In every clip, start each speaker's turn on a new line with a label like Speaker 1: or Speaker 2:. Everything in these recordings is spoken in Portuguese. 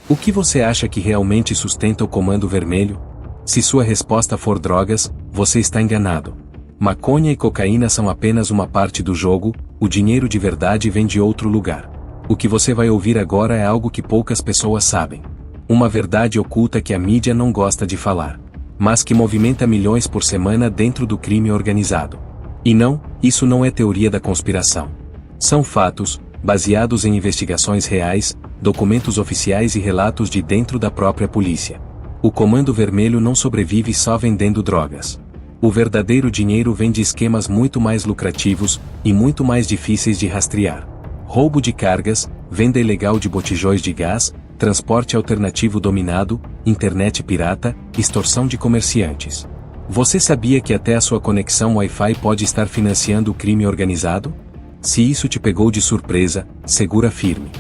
Speaker 1: O que você acha que realmente sustenta o Comando Vermelho? Se sua resposta for drogas, você está enganado. Maconha e cocaína são apenas uma parte do jogo, o dinheiro de verdade vem de outro lugar. O que você vai ouvir agora é algo que poucas pessoas sabem. Uma verdade oculta que a mídia não gosta de falar, mas que movimenta milhões por semana dentro do crime organizado. E não, isso não é teoria da conspiração. São fatos, baseados em investigações reais, documentos oficiais e relatos de dentro da própria polícia. O Comando Vermelho não sobrevive só vendendo drogas. O verdadeiro dinheiro vem de esquemas muito mais lucrativos e muito mais difíceis de rastrear. Roubo de cargas, venda ilegal de botijões de gás, transporte alternativo dominado, internet pirata, extorsão de comerciantes. Você sabia que até a sua conexão Wi-Fi pode estar financiando o crime organizado? Se isso te pegou de surpresa, segura firme.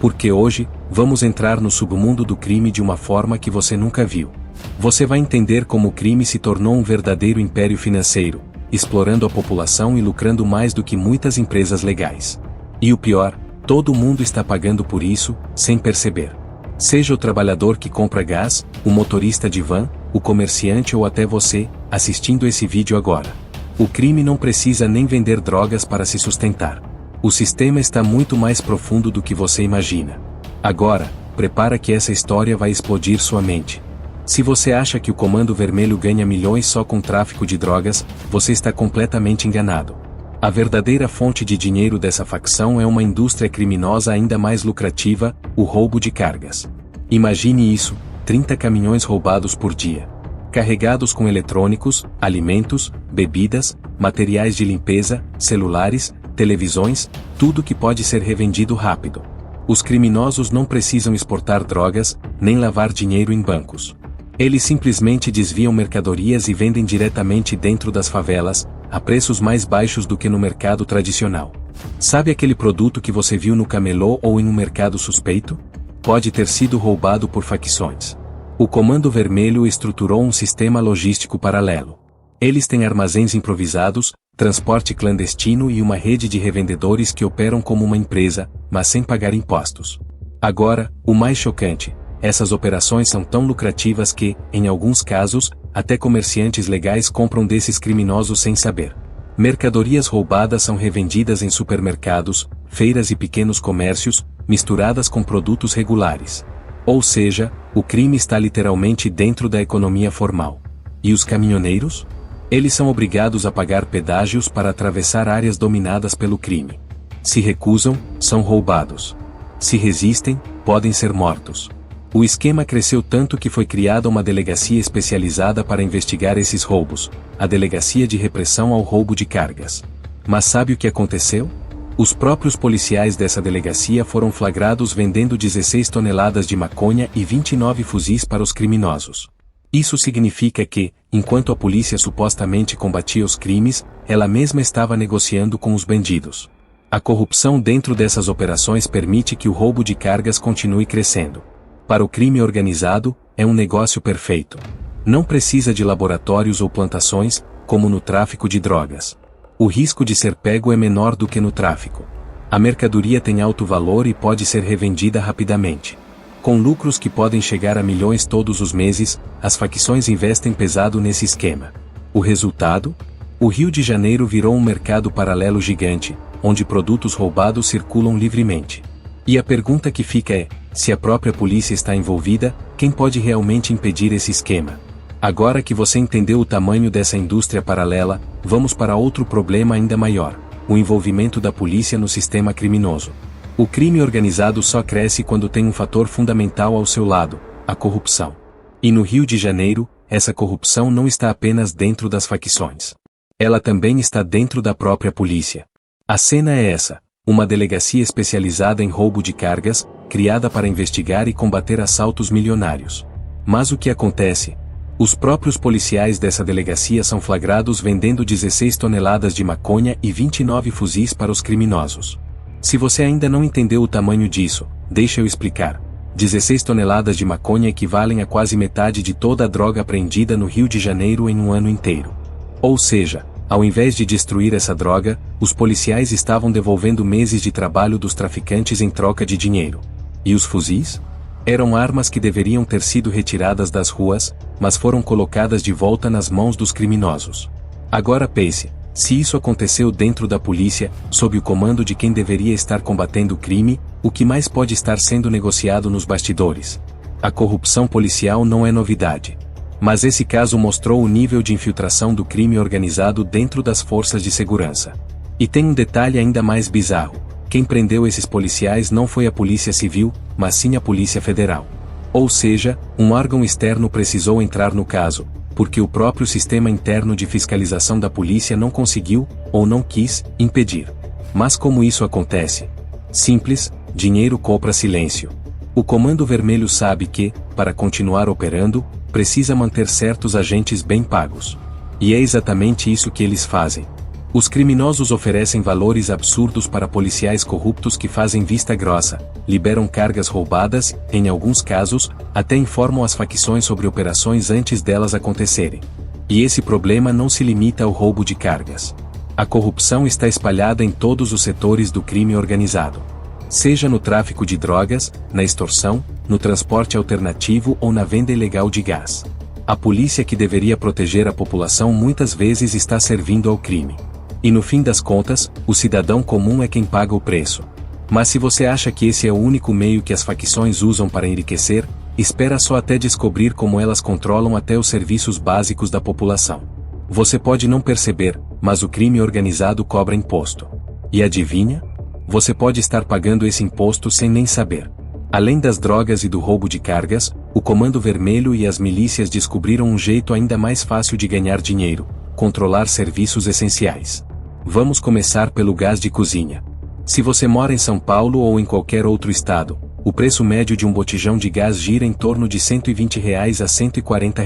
Speaker 1: Porque hoje, vamos entrar no submundo do crime de uma forma que você nunca viu. Você vai entender como o crime se tornou um verdadeiro império financeiro, explorando a população e lucrando mais do que muitas empresas legais. E o pior, todo mundo está pagando por isso, sem perceber. Seja o trabalhador que compra gás, o motorista de van, o comerciante ou até você, assistindo esse vídeo agora. O crime não precisa nem vender drogas para se sustentar. O sistema está muito mais profundo do que você imagina. Agora, prepara que essa história vai explodir sua mente. Se você acha que o Comando Vermelho ganha milhões só com tráfico de drogas, você está completamente enganado. A verdadeira fonte de dinheiro dessa facção é uma indústria criminosa ainda mais lucrativa, o roubo de cargas. Imagine isso, 30 caminhões roubados por dia. Carregados com eletrônicos, alimentos, bebidas, materiais de limpeza, celulares, televisões, tudo que pode ser revendido rápido. Os criminosos não precisam exportar drogas, nem lavar dinheiro em bancos. Eles simplesmente desviam mercadorias e vendem diretamente dentro das favelas, a preços mais baixos do que no mercado tradicional. Sabe aquele produto que você viu no camelô ou em um mercado suspeito? Pode ter sido roubado por facções. O Comando Vermelho estruturou um sistema logístico paralelo. Eles têm armazéns improvisados, transporte clandestino e uma rede de revendedores que operam como uma empresa, mas sem pagar impostos. Agora, o mais chocante, essas operações são tão lucrativas que, em alguns casos, até comerciantes legais compram desses criminosos sem saber. Mercadorias roubadas são revendidas em supermercados, feiras e pequenos comércios, misturadas com produtos regulares. Ou seja, o crime está literalmente dentro da economia formal. E os caminhoneiros? Eles são obrigados a pagar pedágios para atravessar áreas dominadas pelo crime. Se recusam, são roubados. Se resistem, podem ser mortos. O esquema cresceu tanto que foi criada uma delegacia especializada para investigar esses roubos, a Delegacia de Repressão ao Roubo de Cargas. Mas sabe o que aconteceu? Os próprios policiais dessa delegacia foram flagrados vendendo 16 toneladas de maconha e 29 fuzis para os criminosos. Isso significa que, enquanto a polícia supostamente combatia os crimes, ela mesma estava negociando com os bandidos. A corrupção dentro dessas operações permite que o roubo de cargas continue crescendo. Para o crime organizado, é um negócio perfeito. Não precisa de laboratórios ou plantações, como no tráfico de drogas. O risco de ser pego é menor do que no tráfico. A mercadoria tem alto valor e pode ser revendida rapidamente. Com lucros que podem chegar a milhões todos os meses, as facções investem pesado nesse esquema. O resultado? O Rio de Janeiro virou um mercado paralelo gigante, onde produtos roubados circulam livremente. E a pergunta que fica é, se a própria polícia está envolvida, quem pode realmente impedir esse esquema? Agora que você entendeu o tamanho dessa indústria paralela, vamos para outro problema ainda maior, o envolvimento da polícia no sistema criminoso. O crime organizado só cresce quando tem um fator fundamental ao seu lado, a corrupção. E no Rio de Janeiro, essa corrupção não está apenas dentro das facções. Ela também está dentro da própria polícia. A cena é essa. Uma delegacia especializada em roubo de cargas, criada para investigar e combater assaltos milionários. Mas o que acontece? Os próprios policiais dessa delegacia são flagrados vendendo 16 toneladas de maconha e 29 fuzis para os criminosos. Se você ainda não entendeu o tamanho disso, deixa eu explicar. 16 toneladas de maconha equivalem a quase metade de toda a droga apreendida no Rio de Janeiro em um ano inteiro. Ou seja, ao invés de destruir essa droga, os policiais estavam devolvendo meses de trabalho dos traficantes em troca de dinheiro. E os fuzis? Eram armas que deveriam ter sido retiradas das ruas, mas foram colocadas de volta nas mãos dos criminosos. Agora pense, se isso aconteceu dentro da polícia, sob o comando de quem deveria estar combatendo o crime, o que mais pode estar sendo negociado nos bastidores? A corrupção policial não é novidade. Mas esse caso mostrou o nível de infiltração do crime organizado dentro das forças de segurança. E tem um detalhe ainda mais bizarro: quem prendeu esses policiais não foi a Polícia Civil, mas sim a Polícia Federal. Ou seja, um órgão externo precisou entrar no caso, porque o próprio sistema interno de fiscalização da polícia não conseguiu, ou não quis, impedir. Mas como isso acontece? Simples: dinheiro compra silêncio. O Comando Vermelho sabe que, para continuar operando, precisa manter certos agentes bem pagos. E é exatamente isso que eles fazem. Os criminosos oferecem valores absurdos para policiais corruptos que fazem vista grossa, liberam cargas roubadas, em alguns casos, até informam as facções sobre operações antes delas acontecerem. E esse problema não se limita ao roubo de cargas. A corrupção está espalhada em todos os setores do crime organizado. Seja no tráfico de drogas, na extorsão, no transporte alternativo ou na venda ilegal de gás. A polícia que deveria proteger a população muitas vezes está servindo ao crime. E no fim das contas, o cidadão comum é quem paga o preço. Mas se você acha que esse é o único meio que as facções usam para enriquecer, espera só até descobrir como elas controlam até os serviços básicos da população. Você pode não perceber, mas o crime organizado cobra imposto. E adivinha? Você pode estar pagando esse imposto sem nem saber. Além das drogas e do roubo de cargas, o Comando Vermelho e as milícias descobriram um jeito ainda mais fácil de ganhar dinheiro: controlar serviços essenciais. Vamos começar pelo gás de cozinha. Se você mora em São Paulo ou em qualquer outro estado, o preço médio de um botijão de gás gira em torno de R$ 120 a R$ 140.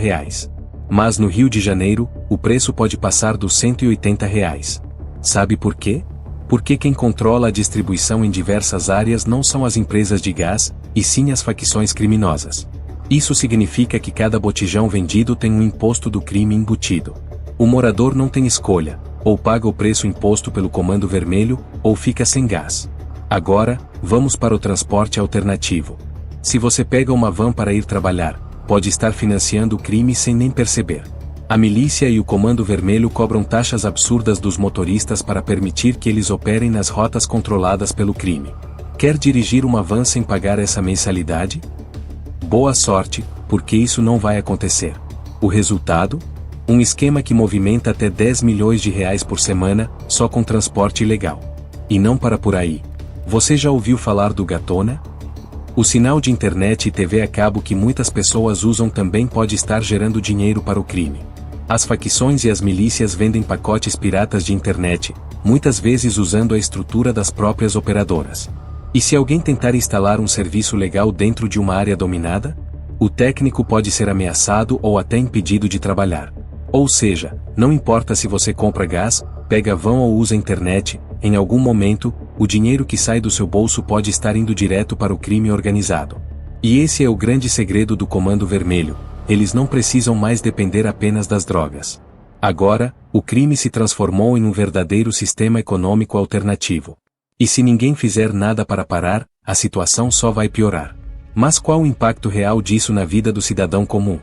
Speaker 1: Mas no Rio de Janeiro, o preço pode passar dos R$ 180. Sabe por quê? Porque quem controla a distribuição em diversas áreas não são as empresas de gás, e sim as facções criminosas. Isso significa que cada botijão vendido tem um imposto do crime embutido. O morador não tem escolha: ou paga o preço imposto pelo Comando Vermelho, ou fica sem gás. Agora, vamos para o transporte alternativo. Se você pega uma van para ir trabalhar, pode estar financiando o crime sem nem perceber. A milícia e o Comando Vermelho cobram taxas absurdas dos motoristas para permitir que eles operem nas rotas controladas pelo crime. Quer dirigir uma van sem pagar essa mensalidade? Boa sorte, porque isso não vai acontecer. O resultado? Um esquema que movimenta até 10 milhões de reais por semana, só com transporte ilegal. E não para por aí. Você já ouviu falar do Gatona? O sinal de internet e TV a cabo que muitas pessoas usam também pode estar gerando dinheiro para o crime. As facções e as milícias vendem pacotes piratas de internet, muitas vezes usando a estrutura das próprias operadoras. E se alguém tentar instalar um serviço legal dentro de uma área dominada? O técnico pode ser ameaçado ou até impedido de trabalhar. Ou seja, não importa se você compra gás, pega van ou usa internet, em algum momento, o dinheiro que sai do seu bolso pode estar indo direto para o crime organizado. E esse é o grande segredo do Comando Vermelho: eles não precisam mais depender apenas das drogas. Agora, o crime se transformou em um verdadeiro sistema econômico alternativo. E se ninguém fizer nada para parar, a situação só vai piorar. Mas qual o impacto real disso na vida do cidadão comum?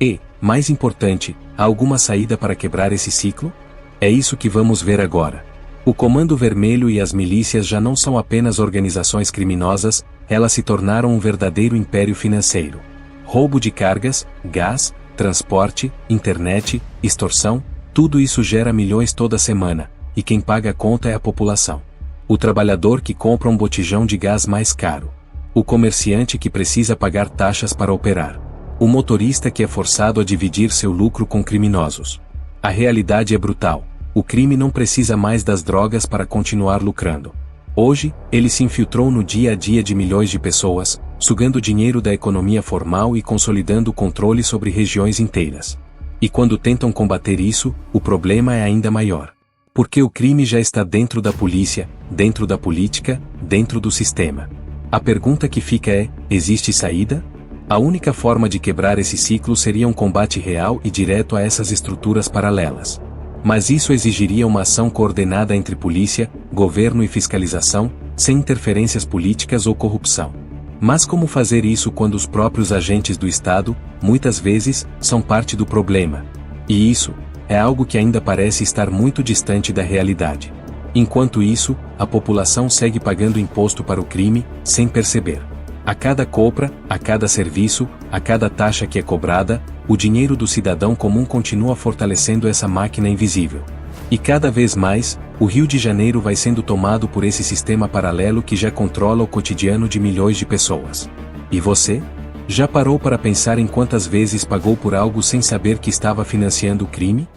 Speaker 1: E, mais importante, há alguma saída para quebrar esse ciclo? É isso que vamos ver agora. O Comando Vermelho e as milícias já não são apenas organizações criminosas, elas se tornaram um verdadeiro império financeiro. Roubo de cargas, gás, transporte, internet, extorsão, tudo isso gera milhões toda semana, e quem paga a conta é a população. O trabalhador que compra um botijão de gás mais caro. O comerciante que precisa pagar taxas para operar. O motorista que é forçado a dividir seu lucro com criminosos. A realidade é brutal. O crime não precisa mais das drogas para continuar lucrando. Hoje, ele se infiltrou no dia a dia de milhões de pessoas, sugando dinheiro da economia formal e consolidando o controle sobre regiões inteiras. E quando tentam combater isso, o problema é ainda maior. Porque o crime já está dentro da polícia, dentro da política, dentro do sistema. A pergunta que fica é: existe saída? A única forma de quebrar esse ciclo seria um combate real e direto a essas estruturas paralelas. Mas isso exigiria uma ação coordenada entre polícia, governo e fiscalização, sem interferências políticas ou corrupção. Mas como fazer isso quando os próprios agentes do Estado, muitas vezes, são parte do problema? E isso é algo que ainda parece estar muito distante da realidade. Enquanto isso, a população segue pagando imposto para o crime, sem perceber. A cada compra, a cada serviço, a cada taxa que é cobrada, o dinheiro do cidadão comum continua fortalecendo essa máquina invisível. E cada vez mais, o Rio de Janeiro vai sendo tomado por esse sistema paralelo que já controla o cotidiano de milhões de pessoas. E você? Já parou para pensar em quantas vezes pagou por algo sem saber que estava financiando o crime?